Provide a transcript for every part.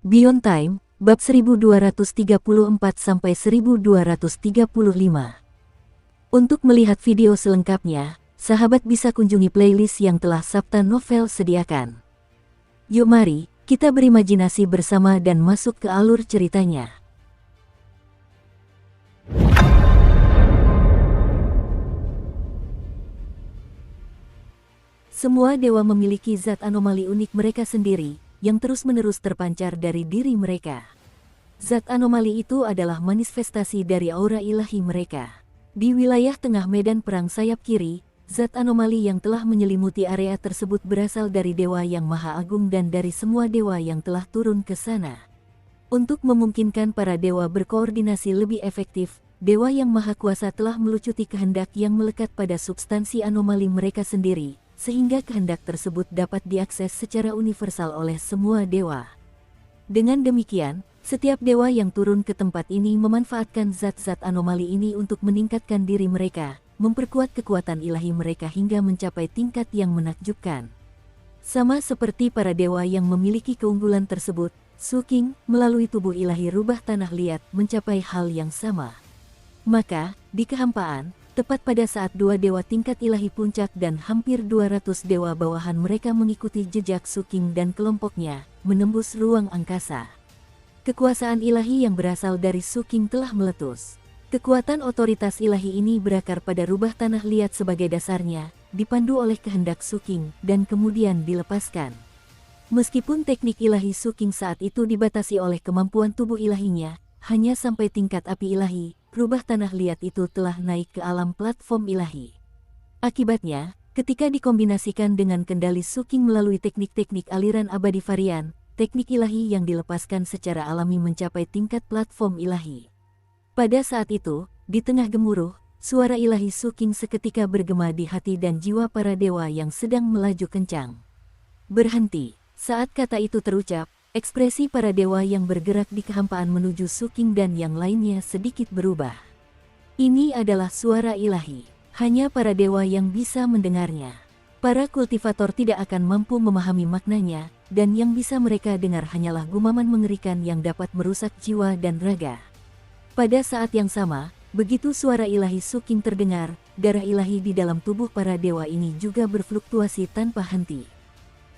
Beyond Time, bab 1234-1235. Untuk melihat video selengkapnya, sahabat bisa kunjungi playlist yang telah Sabta Novel sediakan. Yuk mari, kita berimajinasi bersama dan masuk ke alur ceritanya. Semua dewa memiliki zat anomali unik mereka sendiri, yang terus-menerus terpancar dari diri mereka. Zat anomali itu adalah manifestasi dari aura ilahi mereka. Di wilayah tengah medan perang sayap kiri, zat anomali yang telah menyelimuti area tersebut berasal dari dewa yang maha agung dan dari semua dewa yang telah turun ke sana. Untuk memungkinkan para dewa berkoordinasi lebih efektif, dewa yang maha kuasa telah melucuti kehendak yang melekat pada substansi anomali mereka sendiri, sehingga kehendak tersebut dapat diakses secara universal oleh semua dewa. Dengan demikian, setiap dewa yang turun ke tempat ini memanfaatkan zat-zat anomali ini untuk meningkatkan diri mereka, memperkuat kekuatan ilahi mereka hingga mencapai tingkat yang menakjubkan. Sama seperti para dewa yang memiliki keunggulan tersebut, Su King melalui tubuh ilahi rubah tanah liat mencapai hal yang sama. Maka, di kehampaan, tepat pada saat dua dewa tingkat ilahi puncak dan hampir 200 dewa bawahan mereka mengikuti jejak Su King dan kelompoknya, menembus ruang angkasa. Kekuasaan ilahi yang berasal dari Su King telah meletus. Kekuatan otoritas ilahi ini berakar pada rubah tanah liat sebagai dasarnya, dipandu oleh kehendak Su King, dan kemudian dilepaskan. Meskipun teknik ilahi Su King saat itu dibatasi oleh kemampuan tubuh ilahinya, hanya sampai tingkat api ilahi, rubah tanah liat itu telah naik ke alam platform ilahi. Akibatnya, ketika dikombinasikan dengan kendali Su King melalui teknik-teknik aliran abadi varian, teknik ilahi yang dilepaskan secara alami mencapai tingkat platform ilahi. Pada saat itu, di tengah gemuruh, suara ilahi Su King seketika bergema di hati dan jiwa para dewa yang sedang melaju kencang. Berhenti. Saat kata itu terucap, ekspresi para dewa yang bergerak di kehampaan menuju Su King dan yang lainnya sedikit berubah. Ini adalah suara ilahi. Hanya para dewa yang bisa mendengarnya. Para kultivator tidak akan mampu memahami maknanya, dan yang bisa mereka dengar hanyalah gumaman mengerikan yang dapat merusak jiwa dan raga. Pada saat yang sama, begitu suara ilahi Su King terdengar, darah ilahi di dalam tubuh para dewa ini juga berfluktuasi tanpa henti.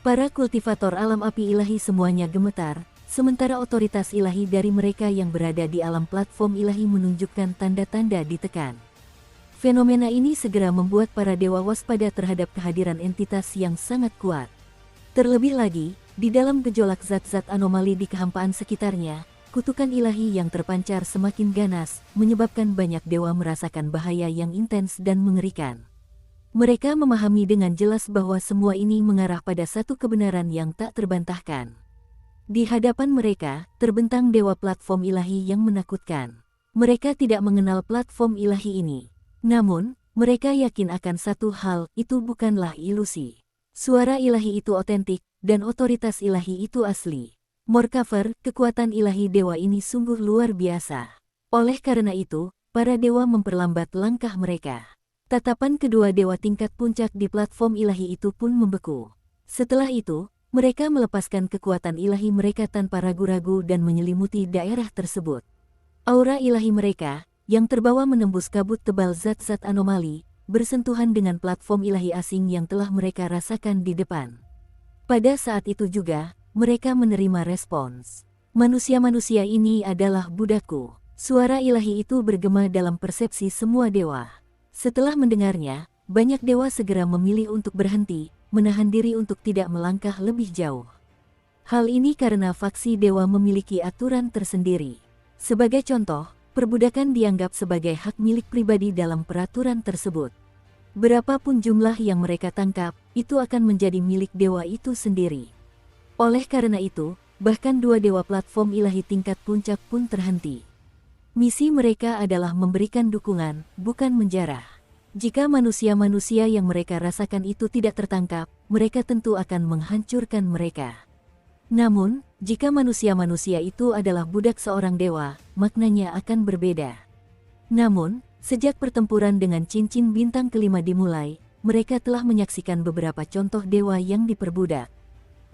Para kultivator alam api ilahi semuanya gemetar, sementara otoritas ilahi dari mereka yang berada di alam platform ilahi menunjukkan tanda-tanda ditekan. Fenomena ini segera membuat para dewa waspada terhadap kehadiran entitas yang sangat kuat. Terlebih lagi, di dalam gejolak zat-zat anomali di kehampaan sekitarnya, kutukan ilahi yang terpancar semakin ganas, menyebabkan banyak dewa merasakan bahaya yang intens dan mengerikan. Mereka memahami dengan jelas bahwa semua ini mengarah pada satu kebenaran yang tak terbantahkan. Di hadapan mereka, terbentang dewa platform ilahi yang menakutkan. Mereka tidak mengenal platform ilahi ini. Namun, mereka yakin akan satu hal, itu bukanlah ilusi. Suara ilahi itu otentik, dan otoritas ilahi itu asli. Moreover, kekuatan ilahi dewa ini sungguh luar biasa. Oleh karena itu, para dewa memperlambat langkah mereka. Tatapan kedua dewa tingkat puncak di platform ilahi itu pun membeku. Setelah itu, mereka melepaskan kekuatan ilahi mereka tanpa ragu-ragu dan menyelimuti daerah tersebut. Aura ilahi mereka, yang terbawa menembus kabut tebal zat-zat anomali, bersentuhan dengan platform ilahi asing yang telah mereka rasakan di depan. Pada saat itu juga, mereka menerima respons. Manusia-manusia ini adalah budakku. Suara ilahi itu bergema dalam persepsi semua dewa. Setelah mendengarnya, banyak dewa segera memilih untuk berhenti, menahan diri untuk tidak melangkah lebih jauh. Hal ini karena faksi dewa memiliki aturan tersendiri. Sebagai contoh, perbudakan dianggap sebagai hak milik pribadi dalam peraturan tersebut. Berapapun jumlah yang mereka tangkap, itu akan menjadi milik dewa itu sendiri. Oleh karena itu, bahkan dua dewa platform ilahi tingkat puncak pun terhenti. Misi mereka adalah memberikan dukungan, bukan menjarah. Jika manusia-manusia yang mereka rasakan itu tidak tertangkap, mereka tentu akan menghancurkan mereka. Namun, jika manusia-manusia itu adalah budak seorang dewa, maknanya akan berbeda. Namun, sejak pertempuran dengan cincin bintang kelima dimulai, mereka telah menyaksikan beberapa contoh dewa yang diperbudak.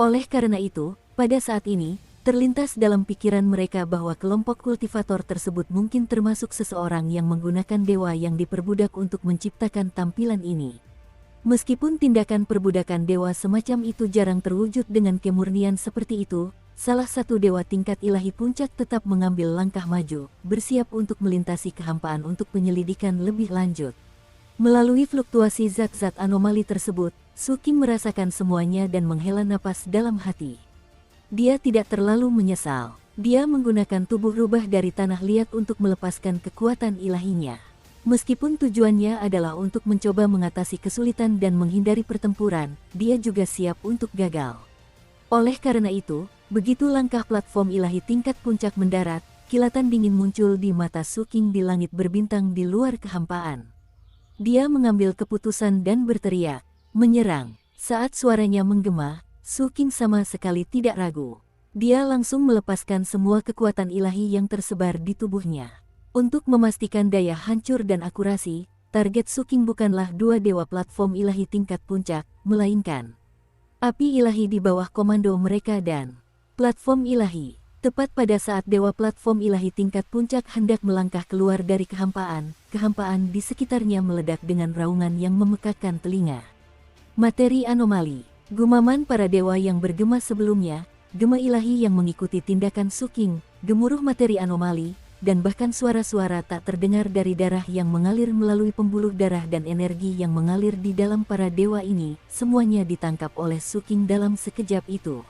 Oleh karena itu, pada saat ini, Terlintas dalam pikiran mereka bahwa kelompok kultivator tersebut mungkin termasuk seseorang yang menggunakan dewa yang diperbudak untuk menciptakan tampilan ini. Meskipun tindakan perbudakan dewa semacam itu jarang terwujud dengan kemurnian seperti itu, salah satu dewa tingkat ilahi puncak tetap mengambil langkah maju, bersiap untuk melintasi kehampaan untuk penyelidikan lebih lanjut. Melalui fluktuasi zat-zat anomali tersebut, Su King merasakan semuanya dan menghela napas dalam hati. Dia tidak terlalu menyesal. Dia menggunakan tubuh rubah dari tanah liat untuk melepaskan kekuatan ilahinya. Meskipun tujuannya adalah untuk mencoba mengatasi kesulitan dan menghindari pertempuran, dia juga siap untuk gagal. Oleh karena itu, begitu langkah platform ilahi tingkat puncak mendarat, kilatan dingin muncul di mata Su King di langit berbintang di luar kehampaan. Dia mengambil keputusan dan berteriak, menyerang. Saat suaranya menggema, Su King sama sekali tidak ragu. Dia langsung melepaskan semua kekuatan ilahi yang tersebar di tubuhnya. Untuk memastikan daya hancur dan akurasi, target Su King bukanlah dua dewa platform ilahi tingkat puncak, melainkan api ilahi di bawah komando mereka dan platform ilahi. Tepat pada saat dewa platform ilahi tingkat puncak hendak melangkah keluar dari kehampaan di sekitarnya meledak dengan raungan yang memekakkan telinga. Materi anomali. Gumaman para dewa yang bergema sebelumnya, gema ilahi yang mengikuti tindakan Su King, gemuruh materi anomali, dan bahkan suara-suara tak terdengar dari darah yang mengalir melalui pembuluh darah dan energi yang mengalir di dalam para dewa ini, semuanya ditangkap oleh Su King dalam sekejap itu.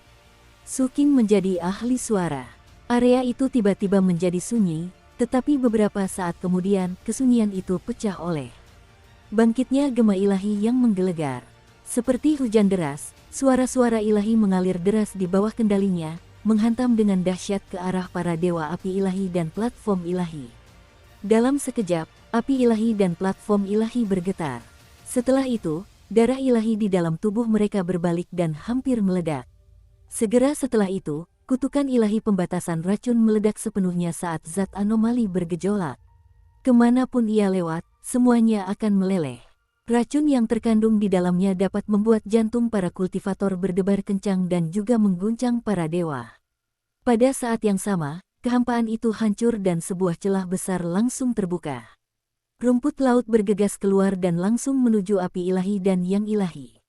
Su King menjadi ahli suara. Area itu tiba-tiba menjadi sunyi, tetapi beberapa saat kemudian kesunyian itu pecah oleh bangkitnya gema ilahi yang menggelegar. Seperti hujan deras, suara-suara ilahi mengalir deras di bawah kendalinya, menghantam dengan dahsyat ke arah para dewa api ilahi dan platform ilahi. Dalam sekejap, api ilahi dan platform ilahi bergetar. Setelah itu, darah ilahi di dalam tubuh mereka berbalik dan hampir meledak. Segera setelah itu, kutukan ilahi pembatasan racun meledak sepenuhnya saat zat anomali bergejolak. Kemanapun ia lewat, semuanya akan meleleh. Racun yang terkandung di dalamnya dapat membuat jantung para kultivator berdebar kencang dan juga mengguncang para dewa. Pada saat yang sama, kehampaan itu hancur dan sebuah celah besar langsung terbuka. Rumput laut bergegas keluar dan langsung menuju api ilahi dan yang ilahi.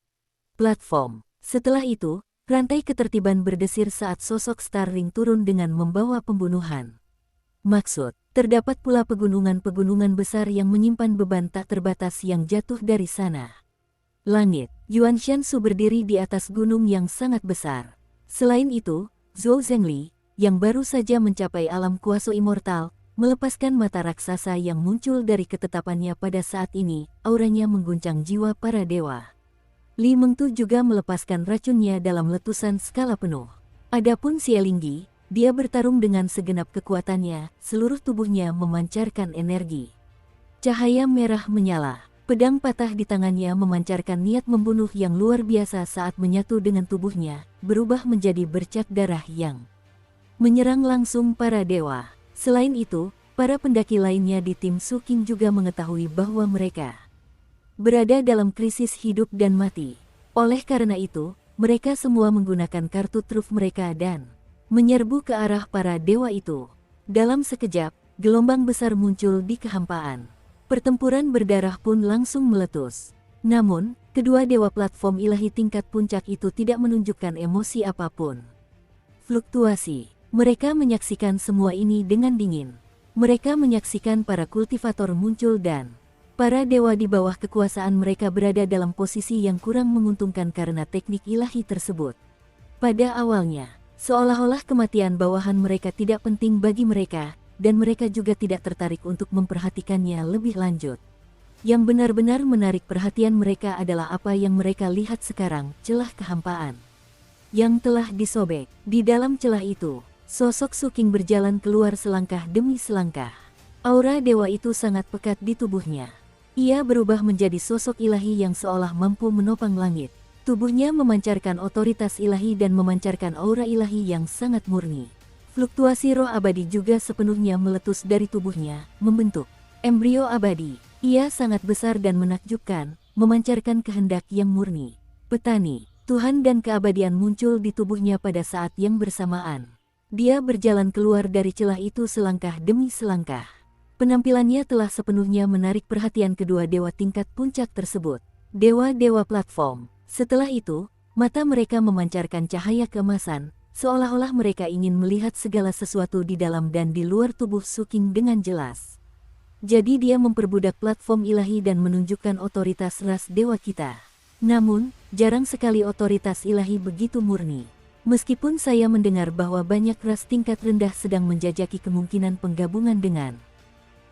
Platform. Setelah itu, rantai ketertiban berdesir saat sosok Starling turun dengan membawa pembunuhan. Maksud, terdapat pula pegunungan-pegunungan besar yang menyimpan beban tak terbatas yang jatuh dari sana. Langit, Yuan Shansu berdiri di atas gunung yang sangat besar. Selain itu, Zhou Zhengli, yang baru saja mencapai alam kuasa immortal, melepaskan mata raksasa yang muncul dari ketetapannya pada saat ini, auranya mengguncang jiwa para dewa. Li Mengtu juga melepaskan racunnya dalam letusan skala penuh. Adapun Xie Lingyi, dia bertarung dengan segenap kekuatannya, seluruh tubuhnya memancarkan energi. Cahaya merah menyala, pedang patah di tangannya memancarkan niat membunuh yang luar biasa saat menyatu dengan tubuhnya, berubah menjadi bercak darah yang menyerang langsung para dewa. Selain itu, para pendaki lainnya di tim Su King juga mengetahui bahwa mereka berada dalam krisis hidup dan mati. Oleh karena itu, mereka semua menggunakan kartu truf mereka dan menyerbu ke arah para dewa itu. Dalam sekejap, gelombang besar muncul di kehampaan. Pertempuran berdarah pun langsung meletus. Namun, kedua dewa platform ilahi tingkat puncak itu tidak menunjukkan emosi apapun. Fluktuasi. Mereka menyaksikan semua ini dengan dingin. Mereka menyaksikan para kultivator muncul dan para dewa di bawah kekuasaan mereka berada dalam posisi yang kurang menguntungkan karena teknik ilahi tersebut. Pada awalnya, seolah-olah kematian bawahan mereka tidak penting bagi mereka, dan mereka juga tidak tertarik untuk memperhatikannya lebih lanjut. Yang benar-benar menarik perhatian mereka adalah apa yang mereka lihat sekarang, celah kehampaan yang telah disobek. Di dalam celah itu, sosok Su King berjalan keluar selangkah demi selangkah. Aura dewa itu sangat pekat di tubuhnya. Ia berubah menjadi sosok ilahi yang seolah mampu menopang langit. Tubuhnya memancarkan otoritas ilahi dan memancarkan aura ilahi yang sangat murni. Fluktuasi roh abadi juga sepenuhnya meletus dari tubuhnya, membentuk embrio abadi. Ia sangat besar dan menakjubkan, memancarkan kehendak yang murni. Petani, Tuhan dan keabadian muncul di tubuhnya pada saat yang bersamaan. Dia berjalan keluar dari celah itu selangkah demi selangkah. Penampilannya telah sepenuhnya menarik perhatian kedua dewa tingkat puncak tersebut. Dewa-dewa platform. Setelah itu, mata mereka memancarkan cahaya keemasan, seolah-olah mereka ingin melihat segala sesuatu di dalam dan di luar tubuh Suking dengan jelas. Jadi dia memperbudak platform ilahi dan menunjukkan otoritas ras dewa kita. Namun, jarang sekali otoritas ilahi begitu murni. Meskipun saya mendengar bahwa banyak ras tingkat rendah sedang menjajaki kemungkinan penggabungan dengan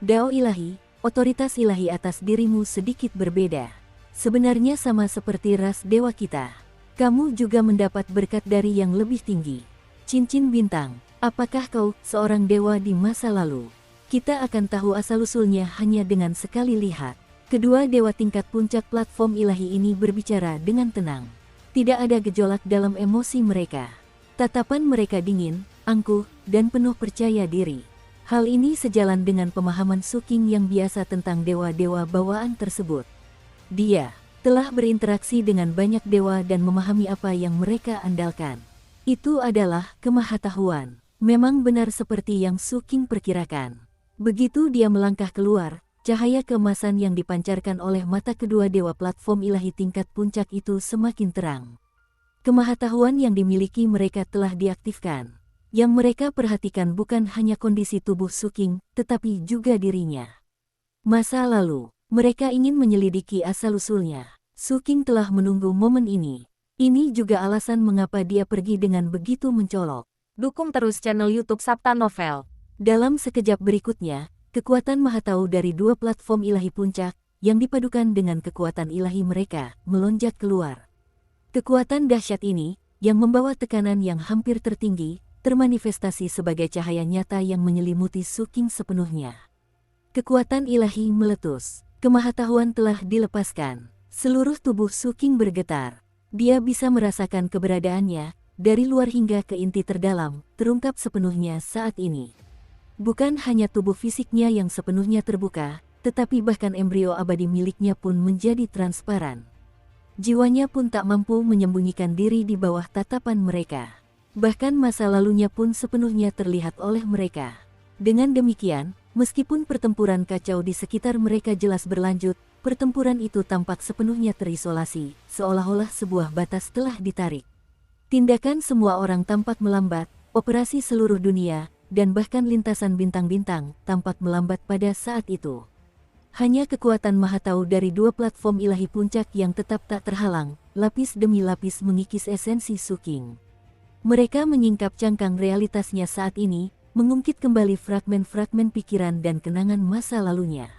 Dao ilahi, otoritas ilahi atas dirimu sedikit berbeda. Sebenarnya sama seperti ras dewa kita. Kamu juga mendapat berkat dari yang lebih tinggi. Cincin bintang, apakah kau seorang dewa di masa lalu? Kita akan tahu asal-usulnya hanya dengan sekali lihat. Kedua dewa tingkat puncak platform ilahi ini berbicara dengan tenang. Tidak ada gejolak dalam emosi mereka. Tatapan mereka dingin, angkuh, dan penuh percaya diri. Hal ini sejalan dengan pemahaman Suking yang biasa tentang dewa-dewa bawaan tersebut. Dia telah berinteraksi dengan banyak dewa dan memahami apa yang mereka andalkan. Itu adalah kemahatauan. Memang benar seperti yang Suking perkirakan. Begitu dia melangkah keluar, cahaya keemasan yang dipancarkan oleh mata kedua dewa platform ilahi tingkat puncak itu semakin terang. Kemahatauan yang dimiliki mereka telah diaktifkan. Yang mereka perhatikan bukan hanya kondisi tubuh Suking, tetapi juga dirinya. Masa lalu, mereka ingin menyelidiki asal-usulnya. Suking telah menunggu momen ini. Ini juga alasan mengapa dia pergi dengan begitu mencolok. Dukung terus channel YouTube Sabta Novel. Dalam sekejap berikutnya, kekuatan mahatau dari dua platform ilahi puncak, yang dipadukan dengan kekuatan ilahi mereka, melonjak keluar. Kekuatan dahsyat ini, yang membawa tekanan yang hampir tertinggi, termanifestasi sebagai cahaya nyata yang menyelimuti Suking sepenuhnya. Kekuatan ilahi meletus, kemahatauan telah dilepaskan. Seluruh tubuh Suking bergetar. Dia bisa merasakan keberadaannya, dari luar hingga ke inti terdalam, terungkap sepenuhnya saat ini. Bukan hanya tubuh fisiknya yang sepenuhnya terbuka, tetapi bahkan embrio abadi miliknya pun menjadi transparan. Jiwanya pun tak mampu menyembunyikan diri di bawah tatapan mereka. Bahkan masa lalunya pun sepenuhnya terlihat oleh mereka. Dengan demikian, meskipun pertempuran kacau di sekitar mereka jelas berlanjut, pertempuran itu tampak sepenuhnya terisolasi, seolah-olah sebuah batas telah ditarik. Tindakan semua orang tampak melambat, operasi seluruh dunia, dan bahkan lintasan bintang-bintang, tampak melambat pada saat itu. Hanya kekuatan mahatau dari dua platform ilahi puncak yang tetap tak terhalang, lapis demi lapis mengikis esensi Suking. Mereka menyingkap cangkang realitasnya saat ini, mengungkit kembali fragmen-fragmen pikiran dan kenangan masa lalunya.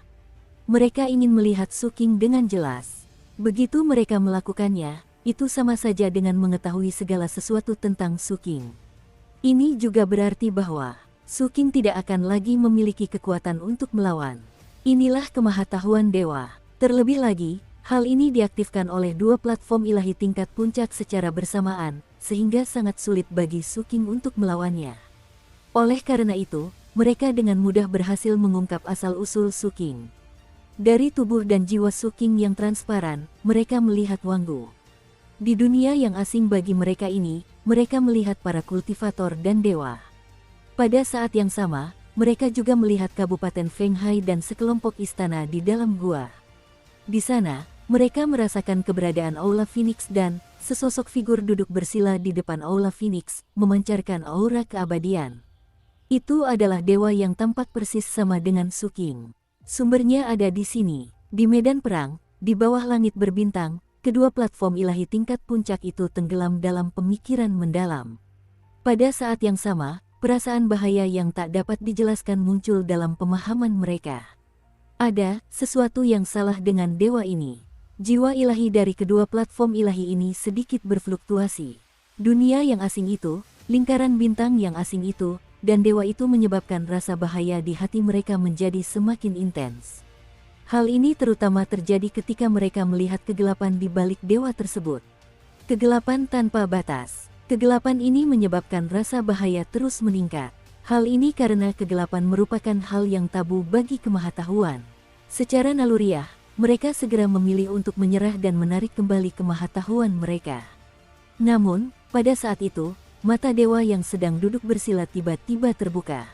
Mereka ingin melihat Suking dengan jelas. Begitu mereka melakukannya, itu sama saja dengan mengetahui segala sesuatu tentang Suking. Ini juga berarti bahwa Suking tidak akan lagi memiliki kekuatan untuk melawan. Inilah kemahatauan dewa. Terlebih lagi, hal ini diaktifkan oleh dua platform ilahi tingkat puncak secara bersamaan, sehingga sangat sulit bagi Suking untuk melawannya. Oleh karena itu, mereka dengan mudah berhasil mengungkap asal-usul Suking. Dari tubuh dan jiwa Suking yang transparan, mereka melihat Wanggu. Di dunia yang asing bagi mereka ini, mereka melihat para kultivator dan dewa. Pada saat yang sama, mereka juga melihat Kabupaten Fenghai dan sekelompok istana di dalam gua. Di sana, mereka merasakan keberadaan Aula Phoenix dan sesosok figur duduk bersila di depan Aula Phoenix, memancarkan aura keabadian. Itu adalah dewa yang tampak persis sama dengan Suking. Sumbernya ada di sini, di medan perang, di bawah langit berbintang, kedua platform ilahi tingkat puncak itu tenggelam dalam pemikiran mendalam. Pada saat yang sama, perasaan bahaya yang tak dapat dijelaskan muncul dalam pemahaman mereka. Ada sesuatu yang salah dengan dewa ini. Jiwa ilahi dari kedua platform ilahi ini sedikit berfluktuasi. Dunia yang asing itu, lingkaran bintang yang asing itu, dan dewa itu menyebabkan rasa bahaya di hati mereka menjadi semakin intens. Hal ini terutama terjadi ketika mereka melihat kegelapan di balik dewa tersebut. Kegelapan tanpa batas. Kegelapan ini menyebabkan rasa bahaya terus meningkat. Hal ini karena kegelapan merupakan hal yang tabu bagi kemahatauan. Secara naluriah, mereka segera memilih untuk menyerah dan menarik kembali kemahatauan mereka. Namun, pada saat itu, mata dewa yang sedang duduk bersila tiba-tiba terbuka.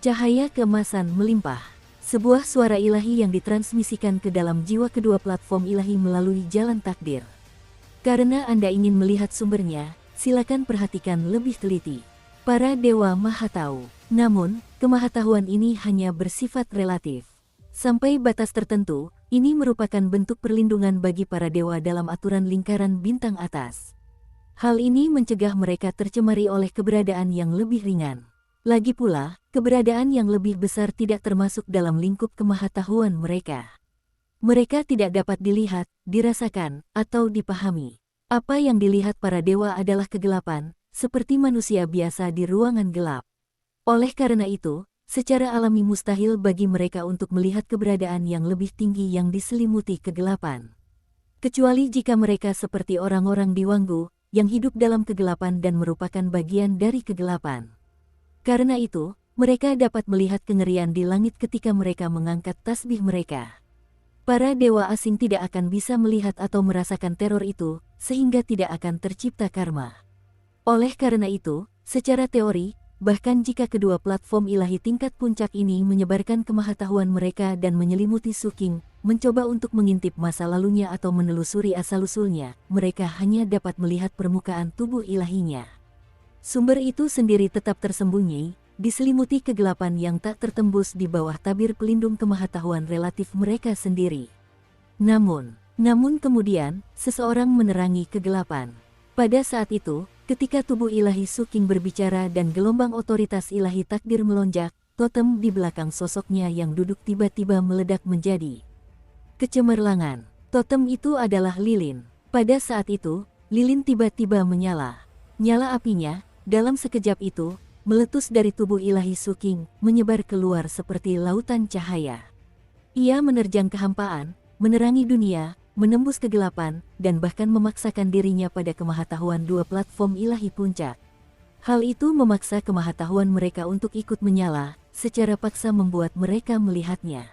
Cahaya keemasan melimpah. Sebuah suara ilahi yang ditransmisikan ke dalam jiwa kedua platform ilahi melalui jalan takdir. Karena Anda ingin melihat sumbernya, silakan perhatikan lebih teliti. Para dewa maha tahu. Namun, kemahatauan ini hanya bersifat relatif. Sampai batas tertentu, ini merupakan bentuk perlindungan bagi para dewa dalam aturan lingkaran bintang atas. Hal ini mencegah mereka tercemari oleh keberadaan yang lebih ringan. Lagi pula, keberadaan yang lebih besar tidak termasuk dalam lingkup kemahatauan mereka. Mereka tidak dapat dilihat, dirasakan, atau dipahami. Apa yang dilihat para dewa adalah kegelapan, seperti manusia biasa di ruangan gelap. Oleh karena itu, secara alami mustahil bagi mereka untuk melihat keberadaan yang lebih tinggi yang diselimuti kegelapan. Kecuali jika mereka seperti orang-orang di Wanggu, yang hidup dalam kegelapan dan merupakan bagian dari kegelapan. Karena itu, mereka dapat melihat kengerian di langit ketika mereka mengangkat tasbih mereka. Para dewa asing tidak akan bisa melihat atau merasakan teror itu, sehingga tidak akan tercipta karma. Oleh karena itu, secara teori, bahkan jika kedua platform ilahi tingkat puncak ini menyebarkan kemahatauan mereka dan menyelimuti Suking, mencoba untuk mengintip masa lalunya atau menelusuri asal-usulnya, mereka hanya dapat melihat permukaan tubuh ilahinya. Sumber itu sendiri tetap tersembunyi, diselimuti kegelapan yang tak tertembus di bawah tabir pelindung kemahatauan relatif mereka sendiri. Namun kemudian, seseorang menerangi kegelapan. Pada saat itu, ketika tubuh ilahi Suking berbicara dan gelombang otoritas ilahi takdir melonjak, totem di belakang sosoknya yang duduk tiba-tiba meledak menjadi kecemerlangan. Totem itu adalah lilin. Pada saat itu, lilin tiba-tiba menyala. Nyala apinya, dalam sekejap itu, meletus dari tubuh ilahi Suking, menyebar keluar seperti lautan cahaya. Ia menerjang kehampaan, menerangi dunia, menembus kegelapan, dan bahkan memaksakan dirinya pada kemahatauan dua platform ilahi puncak. Hal itu memaksa kemahatauan mereka untuk ikut menyala, secara paksa membuat mereka melihatnya.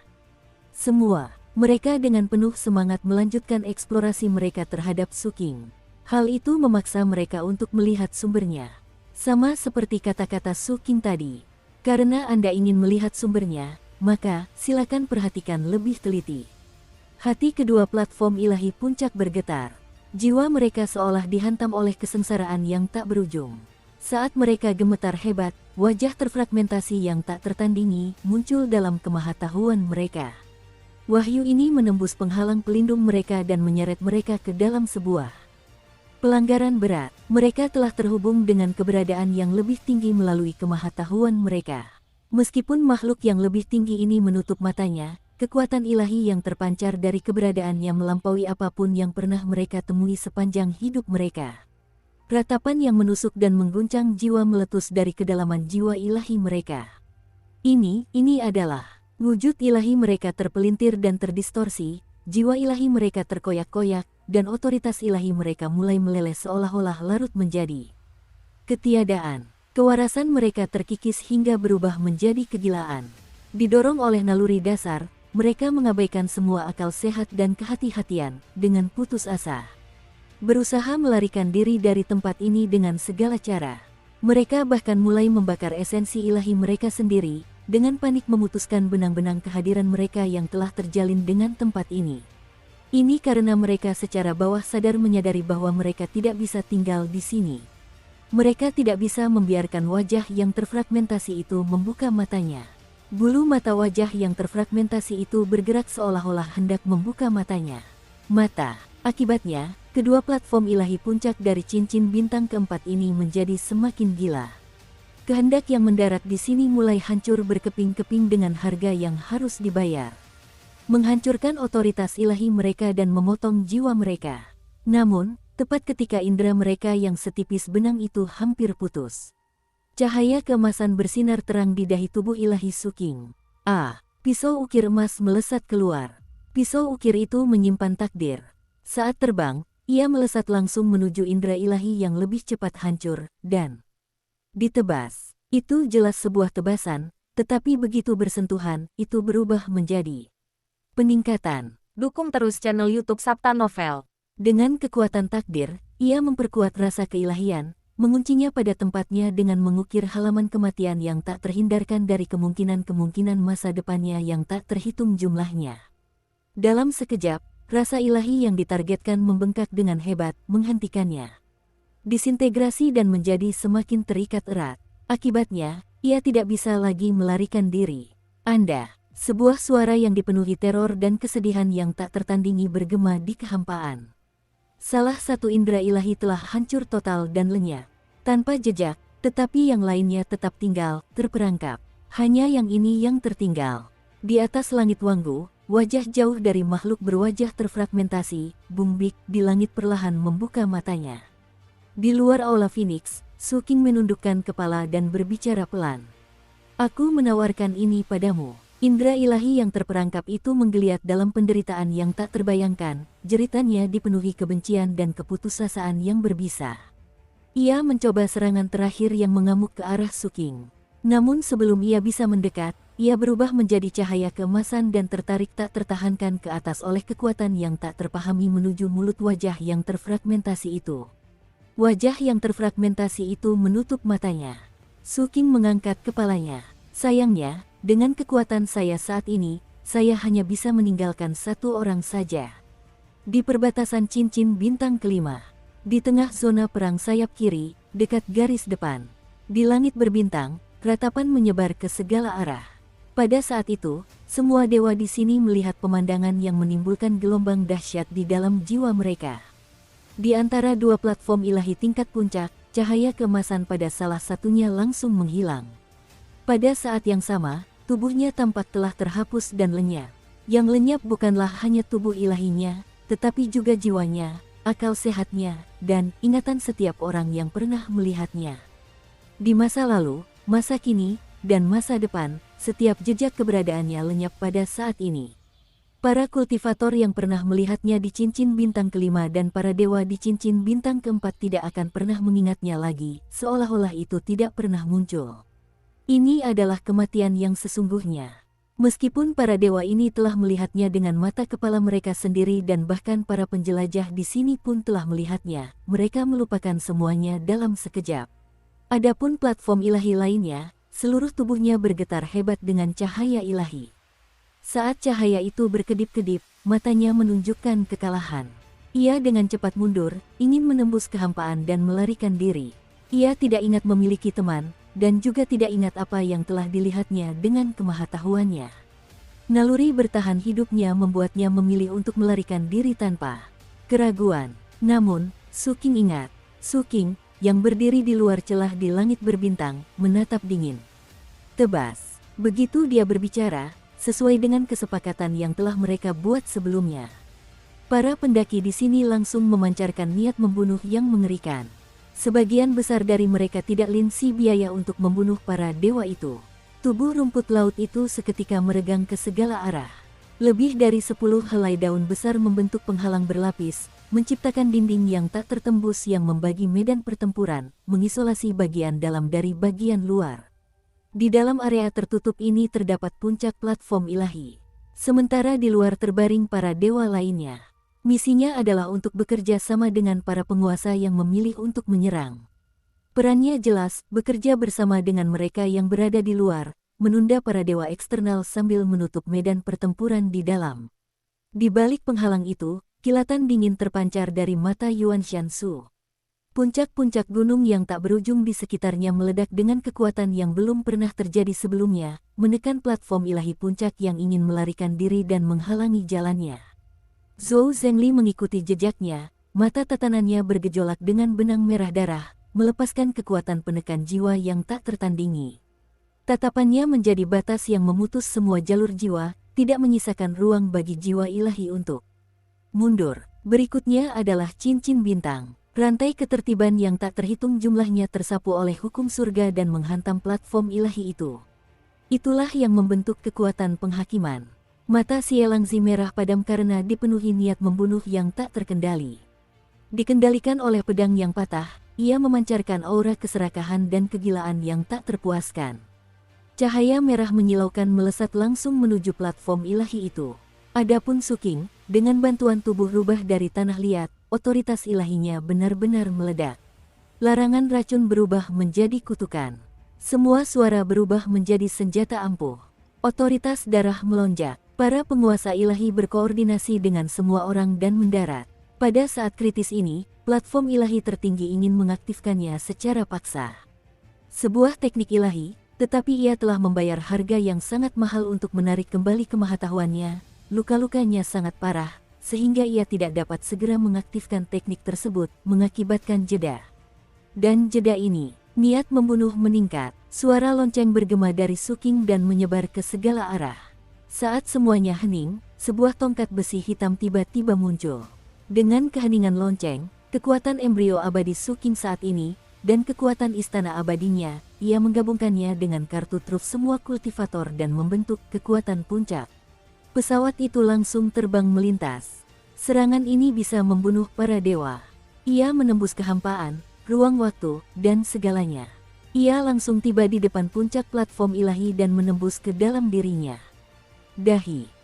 Mereka dengan penuh semangat melanjutkan eksplorasi mereka terhadap Suking. Hal itu memaksa mereka untuk melihat sumbernya. Sama seperti kata-kata Suking tadi. Karena Anda ingin melihat sumbernya, maka silakan perhatikan lebih teliti. Hati kedua platform ilahi puncak bergetar. Jiwa mereka seolah dihantam oleh kesengsaraan yang tak berujung. Saat mereka gemetar hebat, wajah terfragmentasi yang tak tertandingi muncul dalam kemahatauan mereka. Wahyu ini menembus penghalang pelindung mereka dan menyeret mereka ke dalam sebuah pelanggaran berat. Mereka telah terhubung dengan keberadaan yang lebih tinggi melalui kemahatauan mereka. Meskipun makhluk yang lebih tinggi ini menutup matanya, kekuatan ilahi yang terpancar dari keberadaannya melampaui apapun yang pernah mereka temui sepanjang hidup mereka. Ratapan yang menusuk dan mengguncang jiwa meletus dari kedalaman jiwa ilahi mereka. Ini adalah wujud ilahi mereka terpelintir dan terdistorsi, jiwa ilahi mereka terkoyak-koyak, dan otoritas ilahi mereka mulai meleleh seolah-olah larut menjadi ketiadaan. Kewarasan mereka terkikis hingga berubah menjadi kegilaan. Didorong oleh naluri dasar, mereka mengabaikan semua akal sehat dan kehati-hatian, dengan putus asa. Berusaha melarikan diri dari tempat ini dengan segala cara. Mereka bahkan mulai membakar esensi ilahi mereka sendiri, dengan panik memutuskan benang-benang kehadiran mereka yang telah terjalin dengan tempat ini. Ini karena mereka secara bawah sadar menyadari bahwa mereka tidak bisa tinggal di sini. Mereka tidak bisa membiarkan wajah yang terfragmentasi itu membuka matanya. Bulu mata wajah yang terfragmentasi itu bergerak seolah-olah hendak membuka matanya. Akibatnya, kedua platform ilahi puncak dari cincin bintang keempat ini menjadi semakin gila. Kehendak yang mendarat di sini mulai hancur berkeping-keping dengan harga yang harus dibayar. Menghancurkan otoritas ilahi mereka dan memotong jiwa mereka. Namun, tepat ketika indera mereka yang setipis benang itu hampir putus, cahaya keemasan bersinar terang di dahi tubuh ilahi Suking. Pisau ukir emas melesat keluar. Pisau ukir itu menyimpan takdir. Saat terbang, ia melesat langsung menuju indera ilahi yang lebih cepat hancur, dan ditebas. Itu jelas sebuah tebasan, tetapi begitu bersentuhan, itu berubah menjadi peningkatan. Dukung terus channel YouTube Sabta Novel. Dengan kekuatan takdir, ia memperkuat rasa keilahian, menguncinya pada tempatnya dengan mengukir halaman kematian yang tak terhindarkan dari kemungkinan-kemungkinan masa depannya yang tak terhitung jumlahnya. Dalam sekejap, rasa ilahi yang ditargetkan membengkak dengan hebat, menghentikannya. Disintegrasi dan menjadi semakin terikat erat. Akibatnya, ia tidak bisa lagi melarikan diri. Anda, sebuah suara yang dipenuhi teror dan kesedihan yang tak tertandingi bergema di kehampaan. Salah satu indera ilahi telah hancur total dan lenyap. Tanpa jejak, tetapi yang lainnya tetap tinggal, terperangkap. Hanya yang ini yang tertinggal. Di atas langit Wanggu, wajah jauh dari makhluk berwajah terfragmentasi, Bumbik di langit perlahan membuka matanya. Di luar aula Phoenix, Su King menundukkan kepala dan berbicara pelan. Aku menawarkan ini padamu. Indra ilahi yang terperangkap itu menggeliat dalam penderitaan yang tak terbayangkan, jeritannya dipenuhi kebencian dan keputusasaan yang berbisa. Ia mencoba serangan terakhir yang mengamuk ke arah Su King. Namun sebelum ia bisa mendekat, ia berubah menjadi cahaya keemasan dan tertarik tak tertahankan ke atas oleh kekuatan yang tak terpahami menuju mulut wajah yang terfragmentasi itu. Wajah yang terfragmentasi itu menutup matanya. Su King mengangkat kepalanya. Sayangnya, dengan kekuatan saya saat ini, saya hanya bisa meninggalkan satu orang saja. Di perbatasan cincin bintang kelima, di tengah zona perang sayap kiri, dekat garis depan, di langit berbintang, ratapan menyebar ke segala arah. Pada saat itu, semua dewa di sini melihat pemandangan yang menimbulkan gelombang dahsyat di dalam jiwa mereka. Di antara dua platform ilahi tingkat puncak, cahaya keemasan pada salah satunya langsung menghilang. Pada saat yang sama, tubuhnya tampak telah terhapus dan lenyap. Yang lenyap bukanlah hanya tubuh ilahinya, tetapi juga jiwanya, akal sehatnya, dan ingatan setiap orang yang pernah melihatnya. Di masa lalu, masa kini, dan masa depan, setiap jejak keberadaannya lenyap pada saat ini. Para kultivator yang pernah melihatnya di cincin bintang kelima dan para dewa di cincin bintang keempat tidak akan pernah mengingatnya lagi, seolah-olah itu tidak pernah muncul. Ini adalah kematian yang sesungguhnya. Meskipun para dewa ini telah melihatnya dengan mata kepala mereka sendiri dan bahkan para penjelajah di sini pun telah melihatnya, mereka melupakan semuanya dalam sekejap. Adapun platform ilahi lainnya, seluruh tubuhnya bergetar hebat dengan cahaya ilahi. Saat cahaya itu berkedip-kedip, matanya menunjukkan kekalahan. Ia dengan cepat mundur, ingin menembus kehampaan dan melarikan diri. Ia tidak ingat memiliki teman, dan juga tidak ingat apa yang telah dilihatnya dengan kemahatauannya. Naluri bertahan hidupnya membuatnya memilih untuk melarikan diri tanpa keraguan. Namun, Su King ingat, Su King, yang berdiri di luar celah di langit berbintang, menatap dingin. Tebas. Begitu dia berbicara, sesuai dengan kesepakatan yang telah mereka buat sebelumnya. Para pendaki di sini langsung memancarkan niat membunuh yang mengerikan. Sebagian besar dari mereka tidak linsi biaya untuk membunuh para dewa itu. Tubuh rumput laut itu seketika meregang ke segala arah. Lebih dari 10 helai daun besar membentuk penghalang berlapis, menciptakan dinding yang tak tertembus yang membagi medan pertempuran, mengisolasi bagian dalam dari bagian luar. Di dalam area tertutup ini terdapat puncak platform ilahi. Sementara di luar terbaring para dewa lainnya. Misinya adalah untuk bekerja sama dengan para penguasa yang memilih untuk menyerang. Perannya jelas, bekerja bersama dengan mereka yang berada di luar, menunda para dewa eksternal sambil menutup medan pertempuran di dalam. Di balik penghalang itu, kilatan dingin terpancar dari mata Yuan Shansu. Puncak-puncak gunung yang tak berujung di sekitarnya meledak dengan kekuatan yang belum pernah terjadi sebelumnya, menekan platform ilahi puncak yang ingin melarikan diri dan menghalangi jalannya. Zhou Zhengli mengikuti jejaknya, mata tatanannya bergejolak dengan benang merah darah, melepaskan kekuatan penekan jiwa yang tak tertandingi. Tatapannya menjadi batas yang memutus semua jalur jiwa, tidak menyisakan ruang bagi jiwa ilahi untuk mundur. Berikutnya adalah cincin bintang. Rantai ketertiban yang tak terhitung jumlahnya tersapu oleh hukum surga dan menghantam platform ilahi itu. Itulah yang membentuk kekuatan penghakiman. Mata Xie Langzi merah padam karena dipenuhi niat membunuh yang tak terkendali. Dikendalikan oleh pedang yang patah, ia memancarkan aura keserakahan dan kegilaan yang tak terpuaskan. Cahaya merah menyilaukan melesat langsung menuju platform ilahi itu. Adapun Su King, dengan bantuan tubuh rubah dari tanah liat, otoritas ilahinya benar-benar meledak. Larangan racun berubah menjadi kutukan. Semua suara berubah menjadi senjata ampuh. Otoritas darah melonjak. Para penguasa ilahi berkoordinasi dengan semua orang dan mendarat. Pada saat kritis ini, platform ilahi tertinggi ingin mengaktifkannya secara paksa. Sebuah teknik ilahi, tetapi ia telah membayar harga yang sangat mahal untuk menarik kembali kemahatauannya. Luka-lukanya sangat parah, sehingga ia tidak dapat segera mengaktifkan teknik tersebut, mengakibatkan jeda. Dan jeda ini, niat membunuh meningkat. Suara lonceng bergema dari Suking dan menyebar ke segala arah. Saat semuanya hening, sebuah tongkat besi hitam tiba-tiba muncul. Dengan keheningan lonceng, kekuatan embrio abadi Suking saat ini, dan kekuatan istana abadinya, ia menggabungkannya dengan kartu truf semua kultivator dan membentuk kekuatan puncak. Pesawat itu langsung terbang melintas. Serangan ini bisa membunuh para dewa. Ia menembus kehampaan, ruang waktu, dan segalanya. Ia langsung tiba di depan puncak platform ilahi dan menembus ke dalam dirinya. Dahi.